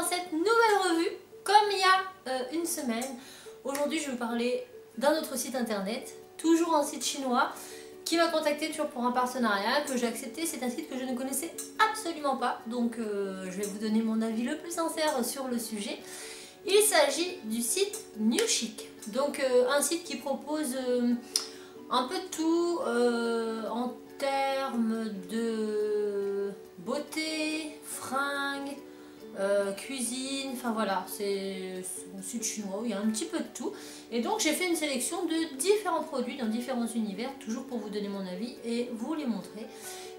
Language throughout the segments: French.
cette nouvelle revue, comme il y a une semaine. Aujourd'hui je vais vous parler d'un autre site internet, toujours un site chinois, qui m'a contacté toujours pour un partenariat, que j'ai accepté. C'est un site que je ne connaissais absolument pas, donc je vais vous donner mon avis le plus sincère sur le sujet. Il s'agit du site New Chic, donc un site qui propose un peu de tout en termes de beauté, fringues, cuisine, enfin voilà, c'est un site chinois où il y a un petit peu de tout. Et donc j'ai fait une sélection de différents produits dans différents univers, toujours pour vous donner mon avis et vous les montrer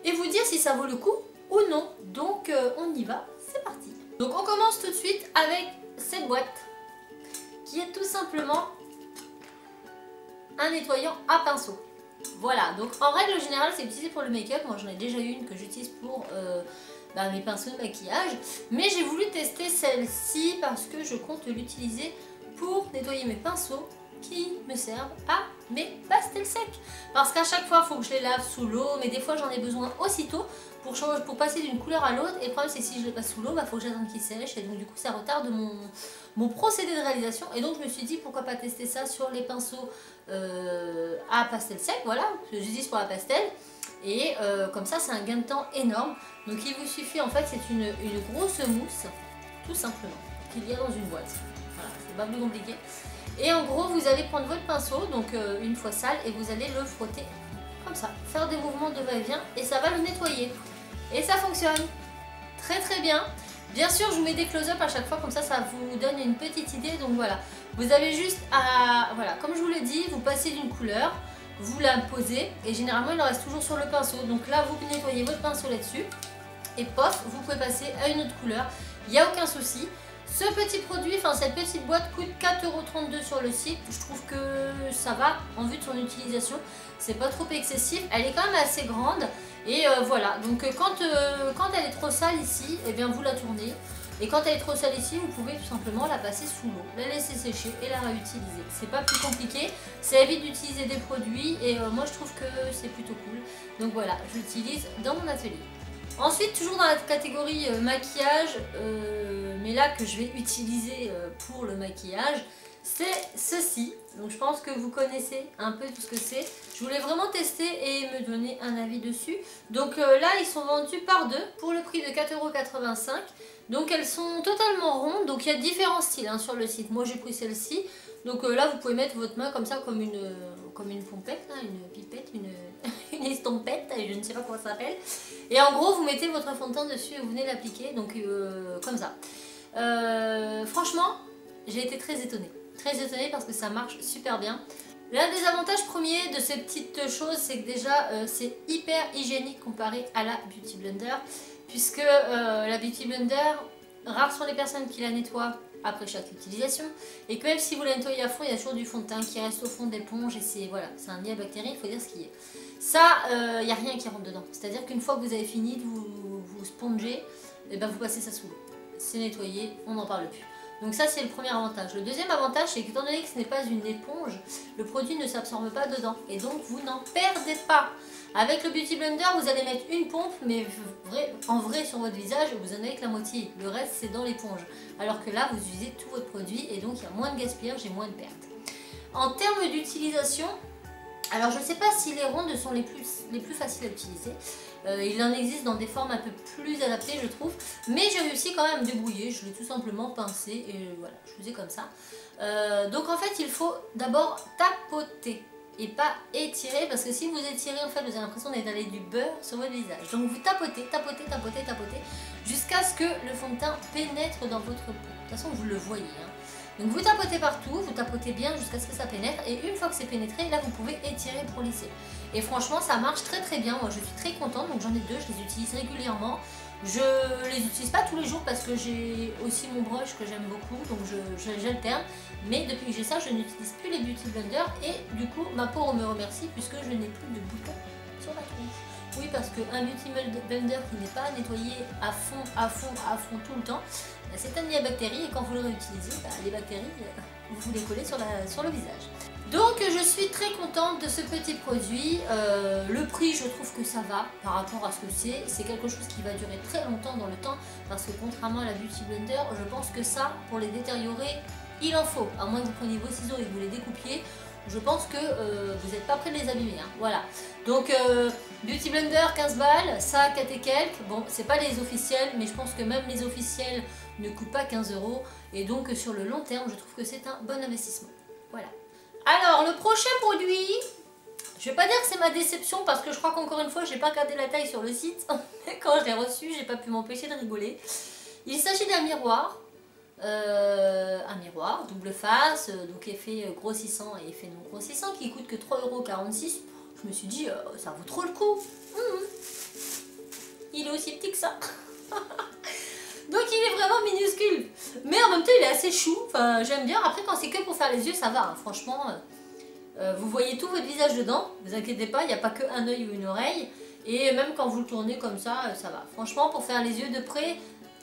et vous dire si ça vaut le coup ou non. Donc on y va, c'est parti. Donc on commence tout de suite avec cette boîte qui est tout simplement un nettoyant à pinceau. Voilà, donc en règle générale c'est utilisé pour le make-up. Moi j'en ai déjà une que j'utilise pour mes pinceaux de maquillage, mais j'ai voulu tester celle-ci parce que je compte l'utiliser pour nettoyer mes pinceaux qui me servent à mes pastels secs, parce qu'à chaque fois il faut que je les lave sous l'eau, mais des fois j'en ai besoin aussitôt pour passer d'une couleur à l'autre, et le problème c'est que si je les passe sous l'eau, il faut que j'attende qu'ils sèchent, et donc du coup ça retarde mon procédé de réalisation. Et donc je me suis dit pourquoi pas tester ça sur les pinceaux à pastel sec, voilà, que j'utilise pour la pastel. Et comme ça c'est un gain de temps énorme. Donc il vous suffit, en fait c'est une grosse mousse tout simplement qu'il y a dans une boîte. Voilà, c'est pas plus compliqué. Et en gros vous allez prendre votre pinceau, donc une fois sale, et vous allez le frotter comme ça, faire des mouvements de va-et-vient et ça va le nettoyer. Et ça fonctionne très très bien. Bien sûr je vous mets des close-up à chaque fois, comme ça ça vous donne une petite idée. Donc voilà, vous avez juste à, voilà, comme je vous l'ai dit, vous passez d'une couleur, vous la posez et généralement il en reste toujours sur le pinceau. Donc là vous nettoyez votre pinceau là-dessus et pof, vous pouvez passer à une autre couleur, il n'y a aucun souci. Ce petit produit, enfin cette petite boîte coûte 4,32 € sur le site. Je trouve que ça va en vue de son utilisation, c'est pas trop excessif, elle est quand même assez grande. Et voilà, donc quand elle est trop sale ici, et bien vous la tournez. Et quand elle est trop sale ici, vous pouvez tout simplement la passer sous l'eau, la laisser sécher et la réutiliser. C'est pas plus compliqué, ça évite d'utiliser des produits et moi je trouve que c'est plutôt cool. Donc voilà, je l'utilise dans mon atelier. Ensuite, toujours dans la catégorie maquillage, mais là que je vais utiliser pour le maquillage, c'est ceci. Donc je pense que vous connaissez un peu tout ce que c'est. Je voulais vraiment tester et me donner un avis dessus. Donc là ils sont vendus par deux pour le prix de 4,85 €. Donc elles sont totalement rondes. Donc il y a différents styles sur le site. Moi j'ai pris celle-ci. Donc là vous pouvez mettre votre main comme ça, comme une pompette, une pipette, une estompette, je ne sais pas comment ça s'appelle. Et en gros vous mettez votre fond de teint dessus et vous venez l'appliquer. Donc comme ça. Franchement j'ai été très étonnée. Très étonnée parce que ça marche super bien. L'un des avantages premiers de ces petites choses, c'est que déjà c'est hyper hygiénique comparé à la Beauty Blender, puisque la Beauty Blender, rares sont les personnes qui la nettoient après chaque utilisation, et que même si vous la nettoyez à fond, il y a toujours du fond de teint qui reste au fond de l'éponge, et c'est voilà, c'est un nid à bactéries, il faut dire ce qui est. Ça, il n'y a rien qui rentre dedans, c'est-à-dire qu'une fois que vous avez fini de vous sponger, et ben vous passez ça sous l'eau. C'est nettoyé, on n'en parle plus. Donc ça c'est le premier avantage. Le deuxième avantage, c'est qu'étant donné que ce n'est pas une éponge, le produit ne s'absorbe pas dedans et donc vous n'en perdez pas. Avec le Beauty Blender vous allez mettre une pompe, mais en vrai sur votre visage vous en avez que la moitié, le reste c'est dans l'éponge. Alors que là vous utilisez tout votre produit et donc il y a moins de gaspillage et moins de pertes. En termes d'utilisation, alors je ne sais pas si les rondes sont les plus faciles à utiliser. Il en existe dans des formes un peu plus adaptées je trouve, mais j'ai réussi quand même à me débrouiller. Je l'ai tout simplement pincé et voilà, je faisais comme ça. Donc en fait il faut d'abord tapoter et pas étirer, parce que si vous étirez en fait vous avez l'impression d'étaler du beurre sur votre visage. Donc vous tapotez, tapotez, tapotez, tapotez jusqu'à ce que le fond de teint pénètre dans votre peau. De toute façon vous le voyez. Donc vous tapotez partout, vous tapotez bien jusqu'à ce que ça pénètre, et une fois que c'est pénétré, là vous pouvez étirer pour lisser. Et franchement ça marche très très bien, moi je suis très contente, donc j'en ai deux, je les utilise régulièrement. Je les utilise pas tous les jours parce que j'ai aussi mon brush que j'aime beaucoup, donc j'alterne. Mais depuis que j'ai ça, je n'utilise plus les Beauty Blender et du coup ma peau me remercie puisque je n'ai plus de boutons sur ma tronche. Oui, parce qu'un Beauty Blender qui n'est pas nettoyé à fond, à fond, à fond tout le temps, c'est un nid à bactéries et quand vous le réutilisez, les bactéries, vous les collez sur le visage. Donc je suis très contente de ce petit produit. Le prix, je trouve que ça va par rapport à ce que c'est quelque chose qui va durer très longtemps dans le temps, parce que contrairement à la Beauty Blender, je pense que ça, pour les détériorer, il en faut, à moins que vous preniez vos ciseaux et que vous les découpiez. Je pense que vous n'êtes pas prêt de les abîmer, hein. Voilà. Donc Beauty Blender 15 balles, ça 4 et quelques. Bon, c'est pas les officiels, mais je pense que même les officiels ne coûtent pas 15 €. Et donc sur le long terme, je trouve que c'est un bon investissement. Voilà. Alors le prochain produit, je vais pas dire que c'est ma déception, parce que je crois qu'encore une fois, j'ai pas regardé la taille sur le site. Quand je l'ai reçu, j'ai pas pu m'empêcher de rigoler. Il s'agit d'un miroir. Un miroir double face, donc effet grossissant et effet non grossissant, qui coûte que 3,46 €. Je me suis dit ça vaut trop le coup. Il est aussi petit que ça. Donc il est vraiment minuscule, mais en même temps il est assez chou. Enfin, j'aime bien. Après, quand c'est que pour faire les yeux, ça va, hein. Franchement, vous voyez tout votre visage dedans, vous inquiétez pas, il n'y a pas que un œil ou une oreille, et même quand vous le tournez comme ça, ça va. Franchement, pour faire les yeux de près,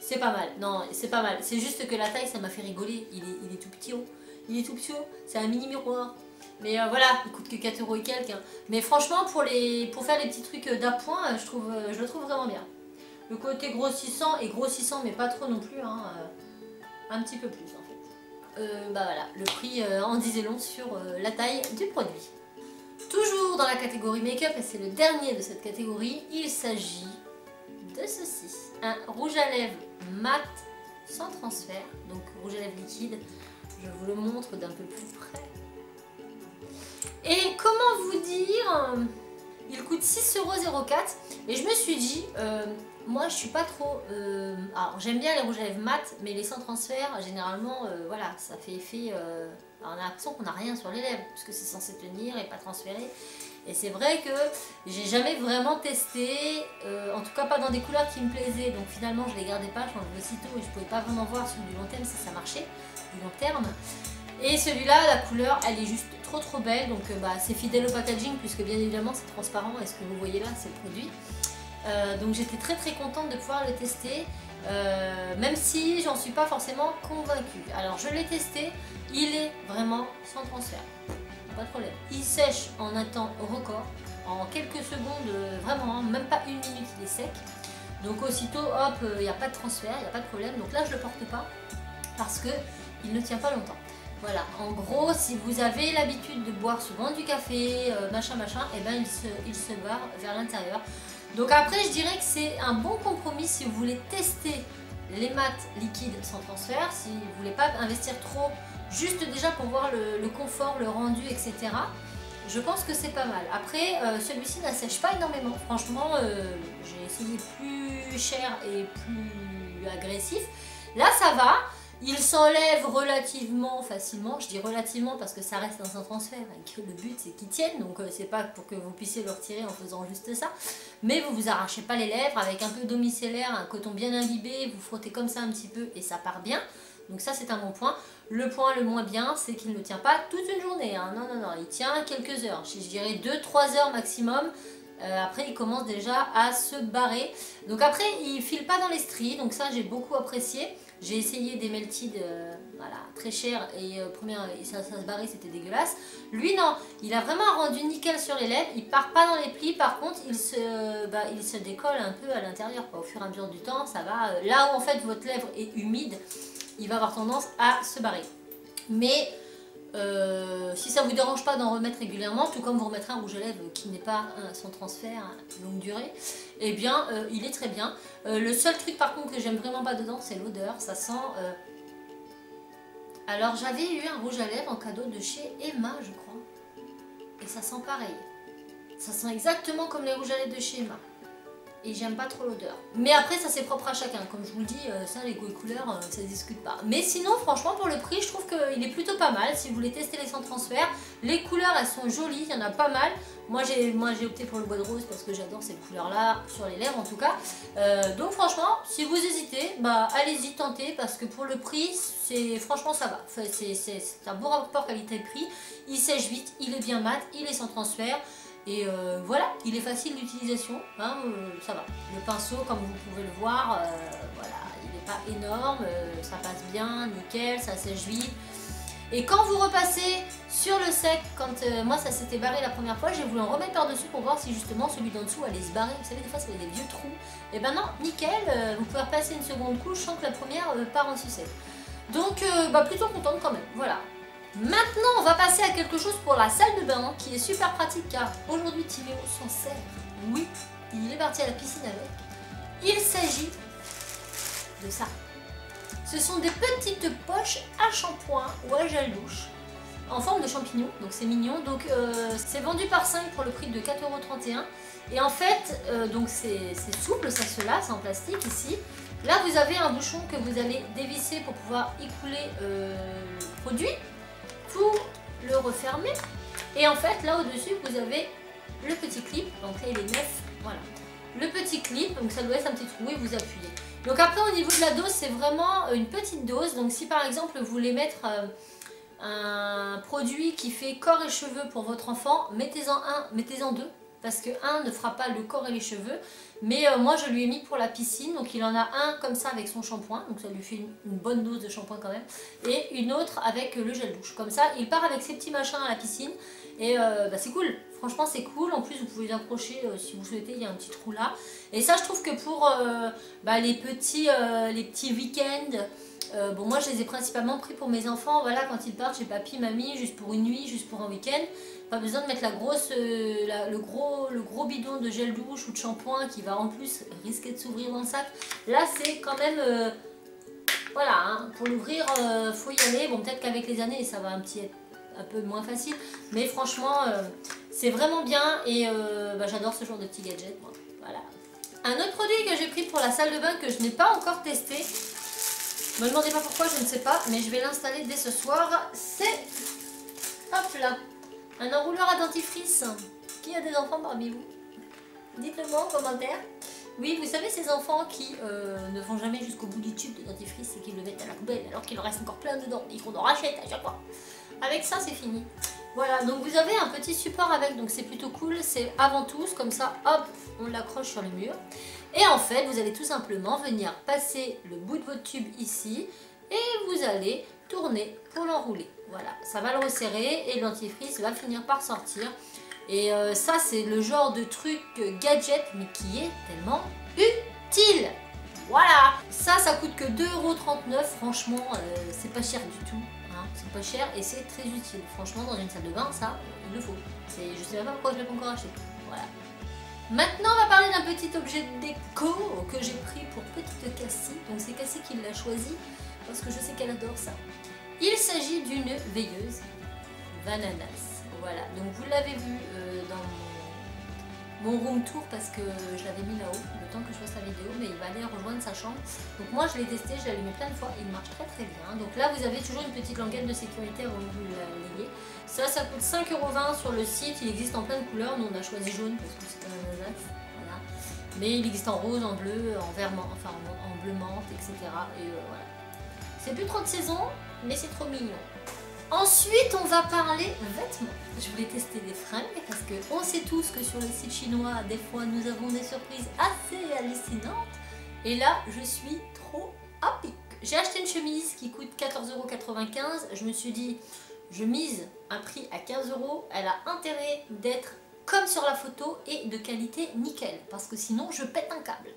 c'est pas mal. Non, c'est pas mal. C'est juste que la taille, ça m'a fait rigoler. Il est tout petit haut. Il est tout petit haut. C'est un mini miroir. Mais voilà, il coûte que 4 € et quelques, hein. Mais franchement, pour faire les petits trucs d'appoint, je le trouve vraiment bien. Le côté grossissant est grossissant, mais pas trop non plus, hein. Un petit peu plus en fait. Bah voilà, le prix en disait long sur la taille du produit. Toujours dans la catégorie make-up, et c'est le dernier de cette catégorie, il s'agit de ceci. Un rouge à lèvres mat sans transfert, donc rouge à lèvres liquide. Je vous le montre d'un peu plus près. Et comment vous dire, il coûte 6,04 € et je me suis dit, moi je suis pas trop... alors j'aime bien les rouges à lèvres mat, mais les sans transfert, généralement, voilà, ça fait effet... on a l'impression qu'on n'a rien sur les lèvres, puisque c'est censé tenir et pas transférer. Et c'est vrai que j'ai jamais vraiment testé, en tout cas pas dans des couleurs qui me plaisaient, donc finalement je les gardais pas, je l'enlevais aussitôt et je pouvais pas vraiment voir sur du long terme si ça marchait, du long terme. Et celui-là, la couleur, elle est juste trop belle, donc c'est fidèle au packaging, puisque bien évidemment c'est transparent, et ce que vous voyez là c'est le produit. Donc j'étais très contente de pouvoir le tester, même si j'en suis pas forcément convaincue. Alors je l'ai testé, il est vraiment sans transfert. Pas de problème. Il sèche en un temps record, en quelques secondes, vraiment, hein, même pas une minute, il est sec. Donc aussitôt, hop, il n'y a pas de transfert, il n'y a pas de problème. Donc là, je ne le porte pas parce que il ne tient pas longtemps. Voilà, en gros, si vous avez l'habitude de boire souvent du café, machin, et ben il se barre vers l'intérieur. Donc après, je dirais que c'est un bon compromis si vous voulez tester les mats liquides sans transfert, si vous ne voulez pas investir trop. Juste déjà pour voir le confort, le rendu, etc. Je pense que c'est pas mal. Après, celui-ci n'assèche pas énormément. Franchement, j'ai essayé plus cher et plus agressif. Là, ça va. Il s'enlève relativement facilement. Je dis relativement parce que ça reste dans un transfert et que le but c'est qu'il tienne. Donc c'est pas pour que vous puissiez le retirer en faisant juste ça. Mais vous vous arrachez pas les lèvres. Avec un peu d'eau micellaire, un coton bien imbibé, vous frottez comme ça un petit peu et ça part bien. Donc ça c'est un bon point. Le point le moins bien, c'est qu'il ne tient pas toute une journée, hein. Non, il tient quelques heures. Je dirais 2-3 heures maximum. Après, il commence déjà à se barrer. Donc après, il ne file pas dans les stries. Donc ça, j'ai beaucoup apprécié. J'ai essayé des Melted, voilà, très cher. Et ça se barrait, c'était dégueulasse. Lui, non. Il a vraiment un rendu nickel sur les lèvres. Il part pas dans les plis. Par contre, il se décolle un peu à l'intérieur. Au fur et à mesure du temps, ça va. Là où en fait, votre lèvre est humide, il va avoir tendance à se barrer. Mais si ça ne vous dérange pas d'en remettre régulièrement, tout comme vous remettrez un rouge à lèvres qui n'est pas son transfert longue durée, eh bien il est très bien. Le seul truc par contre que j'aime vraiment pas dedans, c'est l'odeur. Ça sent... Alors j'avais eu un rouge à lèvres en cadeau de chez Emma, je crois. Et ça sent pareil. Ça sent exactement comme les rouges à lèvres de chez Emma. Et j'aime pas trop l'odeur. Mais après ça c'est propre à chacun. Comme je vous le dis, ça les goûts et couleurs, ça ne discute pas. Mais sinon franchement pour le prix je trouve qu'il est plutôt pas mal. Si vous voulez tester les sans transfert, les couleurs elles sont jolies, il y en a pas mal. Moi j'ai opté pour le bois de rose parce que j'adore ces couleurs là, sur les lèvres en tout cas. Donc franchement si vous hésitez, allez-y tentez parce que pour le prix franchement ça va. Enfin, c'est un bon rapport qualité-prix. Il sèche vite, il est bien mat, il est sans transfert. Et voilà, il est facile d'utilisation, hein, ça va. Le pinceau, comme vous pouvez le voir, voilà, il n'est pas énorme, ça passe bien, nickel, ça sèche vite. Et quand vous repassez sur le sec, quand moi ça s'était barré la première fois, j'ai voulu en remettre par-dessus pour voir si justement celui d'en dessous allait se barrer. Vous savez, des fois ça fait des vieux trous. Et ben non, nickel, vous pouvez repasser une seconde couche sans que la première part en sucette. Donc plutôt contente quand même, voilà. Maintenant on va passer à quelque chose pour la salle de bain qui est super pratique car aujourd'hui Timéo s'en sert. Oui, il est parti à la piscine avec. Il s'agit de ça. Ce sont des petites poches à shampoing ou à gel douche en forme de champignon, donc c'est mignon. Donc c'est vendu par 5 pour le prix de 4,31 €. Et en fait, donc c'est souple, ça se lave, c'est en plastique ici. Là vous avez un bouchon que vous allez dévisser pour pouvoir écouler le produit. Pour le refermer. Et en fait là au-dessus vous avez le petit clip, donc là il est neuf, voilà. Le petit clip, donc ça doit être un petit trou et vous appuyez. Donc après au niveau de la dose c'est vraiment une petite dose. Donc si par exemple vous voulez mettre un produit qui fait corps et cheveux pour votre enfant, mettez-en un, mettez-en deux. Parce que un ne fera pas le corps et les cheveux. Mais moi je lui ai mis pour la piscine. Donc il en a un comme ça avec son shampoing. Donc ça lui fait une bonne dose de shampoing quand même. Et une autre avec le gel douche. Comme ça il part avec ses petits machins à la piscine. Et c'est cool. Franchement c'est cool. En plus vous pouvez l'accrocher si vous souhaitez. Il y a un petit trou là. Et ça je trouve que pour les petits week-ends. Bon moi je les ai principalement pris pour mes enfants. Voilà, quand ils partent chez papy, mamie, juste pour une nuit, juste pour un week-end. Pas besoin de mettre le gros bidon de gel douche ou de shampoing qui va en plus risquer de s'ouvrir dans le sac. Là c'est quand même, voilà, hein, pour l'ouvrir faut y aller. Bon peut-être qu'avec les années ça va un peu moins facile. Mais franchement c'est vraiment bien et j'adore ce genre de petits gadgets moi. Voilà. Un autre produit que j'ai pris pour la salle de bain que je n'ai pas encore testé. Ne me demandez pas pourquoi, je ne sais pas, mais je vais l'installer dès ce soir. C'est, hop là, un enrouleur à dentifrice. Qui a des enfants parmi vous? Dites-le moi en commentaire. Oui, vous savez ces enfants qui ne vont jamais jusqu'au bout du tube de dentifrice et qui le mettent à la poubelle alors qu'il en reste encore plein dedans et qu'on en rachète à chaque fois. Avec ça, c'est fini. Voilà, donc vous avez un petit support avec, donc c'est plutôt cool. C'est avant tous, comme ça, hop, on l'accroche sur le mur. Et en fait, vous allez tout simplement venir passer le bout de votre tube ici et vous allez tourner pour l'enrouler. Voilà, ça va le resserrer et le dentifrice va finir par sortir. Et ça, c'est le genre de truc gadget, mais qui est tellement utile. Voilà, ça coûte que 2,39 €. Franchement, c'est pas cher du tout. Hein, c'est pas cher et c'est très utile. Franchement, dans une salle de bain, ça, il le faut. Je sais même pas pourquoi je l'ai pas encore acheté. Voilà. Maintenant, on va parler d'un petit objet déco que j'ai pris pour petite Cassie. Donc c'est Cassie qui l'a choisi parce que je sais qu'elle adore ça. Il s'agit d'une veilleuse Vananas. Voilà, donc vous l'avez vu dans mon room tour parce que je l'avais mis là-haut le temps que je fasse la vidéo, mais il va aller rejoindre sa chambre. Donc moi je l'ai testé, je l'ai allumé plein de fois, il marche très très bien. Donc là vous avez toujours une petite languette de sécurité avant de vous la lier. Ça coûte 5,20 € sur le site, il existe en plein de couleurs, nous on a choisi jaune parce que c'est un ananas, voilà. Mais il existe en rose, en bleu, en vert, enfin en bleu menthe, etc. Et voilà. C'est plus trop de saison, mais c'est trop mignon. Ensuite, on va parler vêtements. Je voulais tester des fringues parce qu'on sait tous que sur le site chinois, des fois, nous avons des surprises assez hallucinantes. Et là, je suis trop happy. J'ai acheté une chemise qui coûte 14,95 €. Je me suis dit, je mise un prix à 15 €. Elle a intérêt d'être comme sur la photo et de qualité nickel. Parce que sinon, je pète un câble.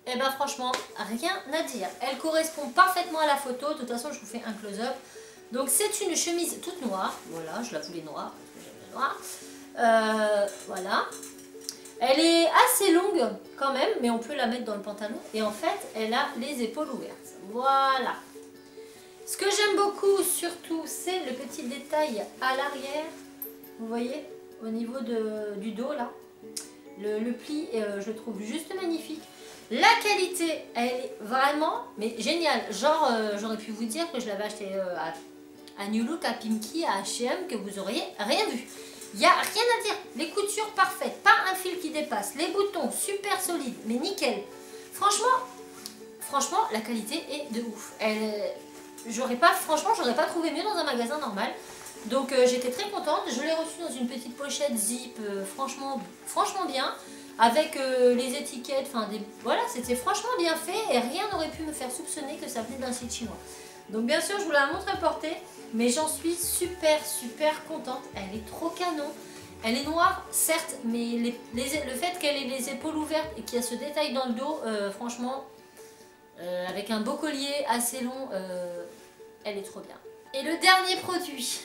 Et ben franchement, rien à dire. Elle correspond parfaitement à la photo. De toute façon, je vous fais un close-up. Donc c'est une chemise toute noire, voilà, je la voulais noire, parce que j'aime le noir. Voilà. Elle est assez longue quand même, mais on peut la mettre dans le pantalon. Et en fait, elle a les épaules ouvertes. Voilà. Ce que j'aime beaucoup, surtout, c'est le petit détail à l'arrière. Vous voyez, au niveau du dos, là. Le pli, je le trouve juste magnifique. La qualité, elle est vraiment, mais géniale. Genre, j'aurais pu vous dire que je l'avais acheté à New Look, à Pimki, à H&M, que vous auriez rien vu. Il n'y a rien à dire. Les coutures parfaites, pas un fil qui dépasse. Les boutons super solides, mais nickel. Franchement, la qualité est de ouf. Franchement, j'aurais pas trouvé mieux dans un magasin normal. Donc j'étais très contente. Je l'ai reçue dans une petite pochette zip, franchement bien. Avec les étiquettes, voilà, c'était franchement bien fait et rien n'aurait pu me faire soupçonner que ça venait d'un site chinois. Donc bien sûr, je vous la montre à porter. mais j'en suis super contente. Elle est trop canon. Elle est noire, certes, mais le fait qu'elle ait les épaules ouvertes et qu'il y a ce détail dans le dos, franchement, avec un beau collier assez long, elle est trop bien. Et le dernier produit,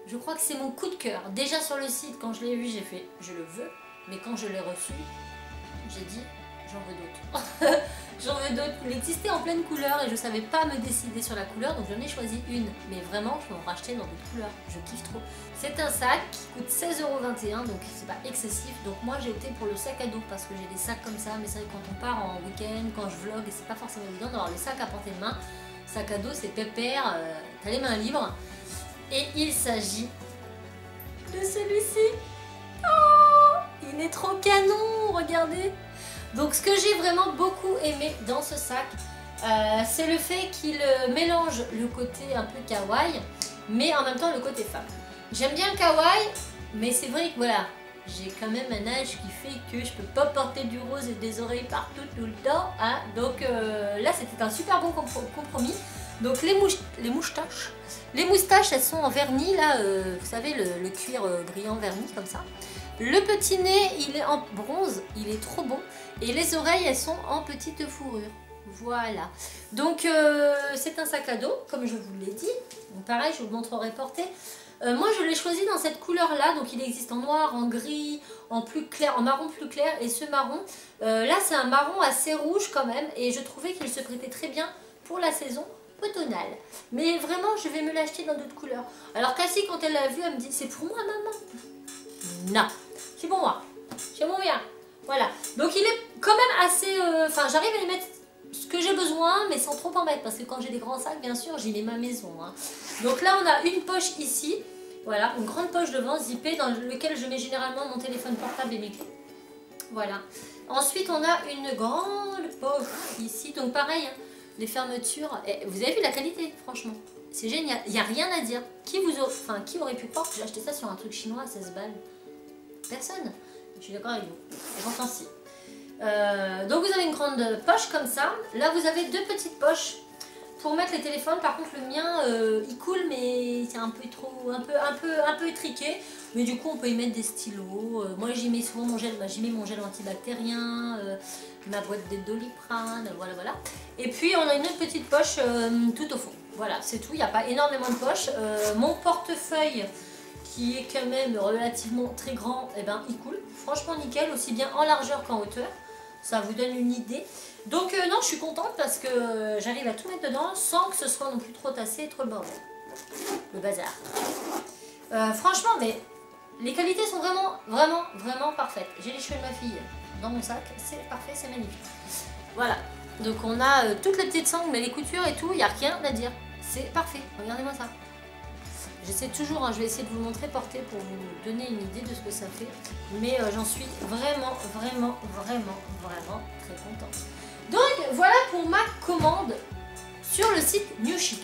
je crois que c'est mon coup de cœur. Déjà sur le site, quand je l'ai vu, j'ai fait je le veux, mais quand je l'ai reçu, j'ai dit j'en veux d'autres. J'en veux d'autres. Il existait en pleine couleur et je ne savais pas me décider sur la couleur, donc j'en ai choisi une. Mais vraiment, je vais en racheter dans d'autres couleurs. Je kiffe trop. C'est un sac qui coûte 16,21 €, donc c'est pas excessif. Donc moi, j'ai opté pour le sac à dos parce que j'ai des sacs comme ça. Mais c'est vrai que quand on part en week-end, quand je vlog, et c'est pas forcément évident d'avoir les sacs à portée de main. Sac à dos, c'est pépère, t'as les mains libres. Et il s'agit de celui-ci. Oh, il est trop canon, regardez. Donc ce que j'ai vraiment beaucoup aimé dans ce sac, c'est le fait qu'il mélange le côté un peu kawaii, mais en même temps le côté femme. J'aime bien le kawaii, mais c'est vrai que voilà, j'ai quand même un âge qui fait que je peux pas porter du rose et des oreilles partout tout le temps. Hein. Donc là c'était un super bon compromis. Donc les moustaches, elles sont en vernis là, vous savez le cuir brillant vernis comme ça. Le petit nez, il est en bronze, il est trop beau. Et les oreilles, elles sont en petite fourrure. Voilà. Donc, c'est un sac à dos, comme je vous l'ai dit. Donc, pareil, je vous le montrerai porté. Moi, je l'ai choisi dans cette couleur-là. Donc, il existe en noir, en gris, en plus clair, en marron plus clair. Et ce marron, là, c'est un marron assez rouge quand même. Et je trouvais qu'il se prêtait très bien pour la saison automnale. Mais vraiment, je vais me l'acheter dans d'autres couleurs. Alors, Cassie, quand elle l'a vu, elle me dit, c'est pour moi, maman? Non, c'est pour moi. C'est mon bien. Voilà. Donc il est quand même assez... Enfin, j'arrive à y mettre ce que j'ai besoin, mais sans trop en mettre. Parce que quand j'ai des grands sacs, bien sûr, j'y mets ma maison. Hein. Donc là, on a une poche ici. Voilà, une grande poche devant, zippée, dans lequel je mets généralement mon téléphone portable et mes clés. Voilà. Ensuite, on a une grande poche ici. Donc pareil, hein, les fermetures. Et vous avez vu la qualité, franchement. C'est génial. Il n'y a rien à dire. Qui aurait pu croire que j'ai acheté ça sur un truc chinois à 16 balles? Personne. Je suis d'accord avec vous. J'entends si. Donc vous avez une grande poche comme ça. Là vous avez deux petites poches pour mettre les téléphones. Par contre le mien il coule mais c'est un peu trop, un peu étriqué. Mais du coup on peut y mettre des stylos. Moi j'y mets souvent mon gel, j'y mets mon gel antibactérien, ma boîte de Doliprane, voilà. Et puis on a une autre petite poche tout au fond. Voilà, c'est tout. Il n'y a pas énormément de poches. Mon portefeuille qui est quand même relativement très grand, et ben il coule. Franchement nickel, aussi bien en largeur qu'en hauteur. Ça vous donne une idée. Donc non, je suis contente parce que j'arrive à tout mettre dedans sans que ce soit non plus trop tassé et trop le bordel. Le bazar. Franchement, mais les qualités sont vraiment parfaites. J'ai les cheveux de ma fille dans mon sac, c'est parfait, c'est magnifique. Voilà, donc on a toutes les petites sangles, mais les coutures et tout, il n'y a rien à dire. C'est parfait, regardez-moi ça. J'essaie toujours, hein, je vais essayer de vous montrer porté pour vous donner une idée de ce que ça fait. Mais j'en suis vraiment très contente. Donc voilà pour ma commande sur le site New Chic.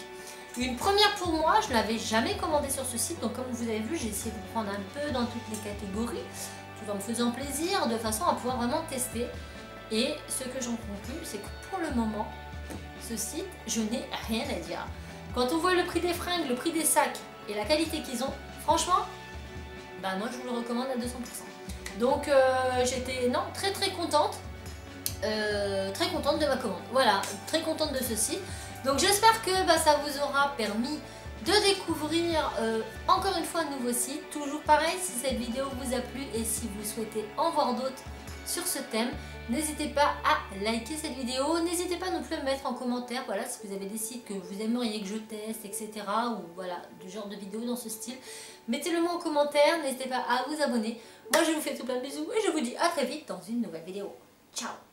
Une première pour moi, je ne l'avais jamais commandé sur ce site. Donc comme vous avez vu, j'ai essayé de prendre un peu dans toutes les catégories, tout en me faisant plaisir, de façon à pouvoir vraiment tester. Et ce que j'en conclus, c'est que pour le moment, ce site, je n'ai rien à dire. Quand on voit le prix des fringues, le prix des sacs, et la qualité qu'ils ont, franchement, bah moi je vous le recommande à 200%. Donc j'étais très contente, très contente de ma commande. Voilà, très contente de ceci. Donc j'espère que ça vous aura permis de découvrir encore une fois un nouveau site. Toujours pareil, si cette vidéo vous a plu et si vous souhaitez en voir d'autres sur ce thème, n'hésitez pas à liker cette vidéo, n'hésitez pas non plus à me mettre en commentaire, voilà, si vous avez des sites que vous aimeriez que je teste, etc. ou voilà, du genre de vidéos dans ce style, mettez-le moi en commentaire, n'hésitez pas à vous abonner. Moi je vous fais tout plein de bisous et je vous dis à très vite dans une nouvelle vidéo. Ciao!